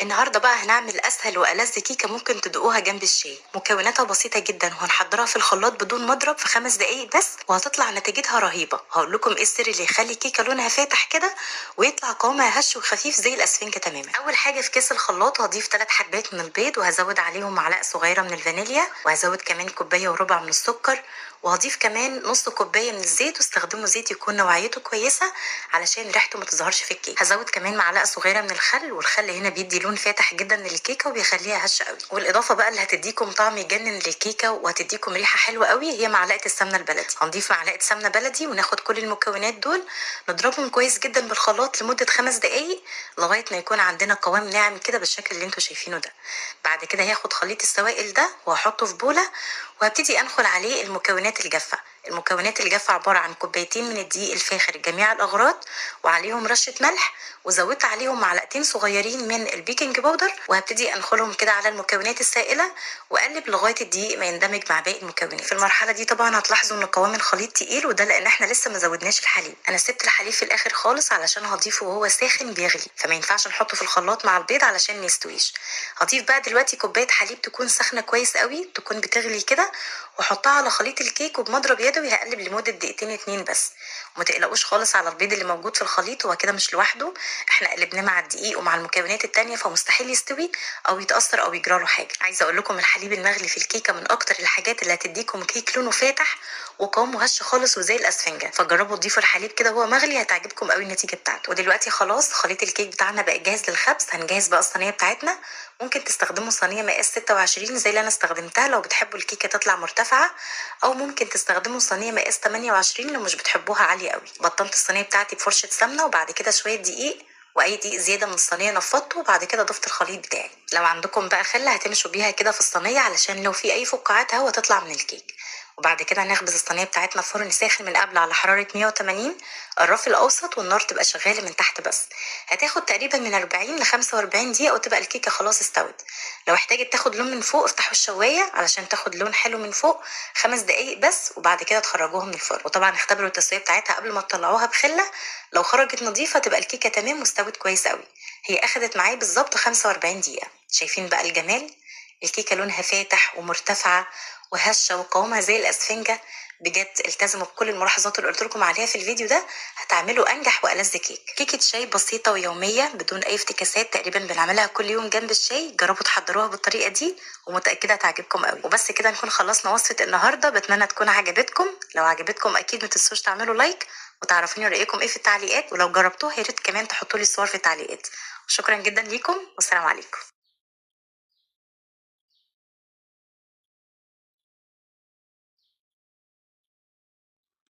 النهارده بقى هنعمل اسهل والذ كيكه ممكن تدوقوها جنب الشاي. مكوناتها بسيطه جدا وهنحضرها في الخلاط بدون مضرب في 5 دقايق بس، وهتطلع نتيجتها رهيبه. هقول لكم ايه السر اللي يخلي الكيكه لونها فاتح كده ويطلع قوامها هش وخفيف زي الاسفنجه تماما. اول حاجه في كيس الخلاط هضيف 3 حبات من البيض، وهزود عليهم معلقه صغيره من الفانيليا، وهزود كمان كوبايه وربع من السكر، وهضيف كمان نص كوبايه من الزيت، واستخدموا زيت يكون نوعيته كويسه علشان ريحته ما تظهرش في الكيك. هزود كمان معلقه صغيره من الخل، والخل هنا بيدي لون فاتح جدا للكيكه وبيخليها هشه قوي. والاضافه بقى اللي هتديكم طعم يجنن للكيكه وهتديكم ريحه حلوه قوي هي معلقه السمنه البلدي. هنضيف معلقه سمنه بلدي وناخد كل المكونات دول نضربهم كويس جدا بالخلاط لمده 5 دقايق لغايه ما يكون عندنا قوام ناعم كده بالشكل اللي انتوا شايفينه ده. بعد كده هاخد خليط السوائل ده وهحطه في بوله، وهبتدي انخل عليه المكونات الجافه. المكونات الجافه عباره عن كوبايتين من الدقيق الفاخر جميع الاغراض، وعليهم رشه ملح، وزودت عليهم معلقتين صغيرين من البيكنج باودر، وهبتدي انخلهم كده على المكونات السائله واقلب لغايه الدقيق ما يندمج مع باقي المكونات. في المرحله دي طبعا هتلاحظوا ان قوام الخليط تقيل، وده لان احنا لسه ما زودناش الحليب. انا سبت الحليب في الاخر خالص علشان هضيفه وهو ساخن بيغلي، فما ينفعش نحطه في الخلاط مع البيض علشان ما يستويش. هضيف بقى دلوقتي كوبايه حليب تكون سخنه كويس قوي، تكون بتغلي كده، واحطها على خليط الكيك، وبمضرب يدوي هقلب لمده دقيقتين 2 بس. وما تقلقوش خالص على البيض اللي موجود في الخليط، هو كده مش لوحده، احنا قلبناه مع الدقيق ومع المكونات التانية، فمستحيل يستوي او يتاثر او يجرى له حاجه. عايزه اقول لكم الحليب المغلي في الكيكه من اكتر الحاجات اللي هتديكم كيك لونه فاتح وقوامه هش خالص وزي الاسفنجه، فجربوا تضيفوا الحليب كده وهو مغلي، هتعجبكم قوي النتيجه بتاعته. ودلوقتي خلاص خليط الكيك بتاعنا بقى جاهز للخبز. هنجهز بقى الصينيه بتاعتنا. ممكن تستخدموا صينيه مقاس 26 زي اللي انا استخدمتها لو بتحبوا الكيكه تطلع مرتفعه، او ممكن تستخدموا صينيه مقاس 28 لو مش بتحبوها عاليه قوي. بطنت الصينيه بتاعتي بفرشه سمنه، وبعد كده شويه دقيق، واي دقيق زياده من الصينيه نفضته، وبعد كده ضفت الخليط بتاعي. لو عندكم بقى خله هتمشوا بيها كده في الصينيه علشان لو في اي فقاعات هوا تطلع من الكيك. وبعد كده هنخبز الصينيه بتاعتنا في فرن ساخن من قبل على حراره 180، الرف الاوسط، والنار تبقى شغاله من تحت بس. هتاخد تقريبا من 40 ل 45 دقيقه وتبقى الكيكه خلاص استوت. لو احتاجت تاخد لون من فوق افتحوا الشوايه علشان تاخد لون حلو من فوق. 5 دقايق بس، وبعد كده تخرجوها من الفرن. وطبعا اختبروا التسويه بتاعتها قبل ما تطلعوها بخله، لو خرجت نظيفه تبقى الكيكه تمام واستوت كويس قوي. هي اخدت معايا بالظبط 45 دقيقه. شايفين بقى الجمال؟ الكيكه لونها فاتح ومرتفعه وهشه وقوامها زي الاسفنجه. بجد التزموا بكل الملاحظات اللي قلت لكم عليها في الفيديو ده، هتعملوا انجح والذ كيكه شاي بسيطه ويوميه بدون اي افتكاسات، تقريبا بنعملها كل يوم جنب الشاي. جربوا تحضروها بالطريقه دي ومتاكده هتعجبكم قوي. وبس كده نكون خلصنا وصفه النهارده، بتمنى تكون عجبتكم. لو عجبتكم اكيد ما تنسوش تعملوا لايك وتعرفوني رايكم ايه في التعليقات، ولو جربتوها يا ريت كمان تحطوا لي الصور في التعليقات. شكرا جدا ليكم والسلام عليكم.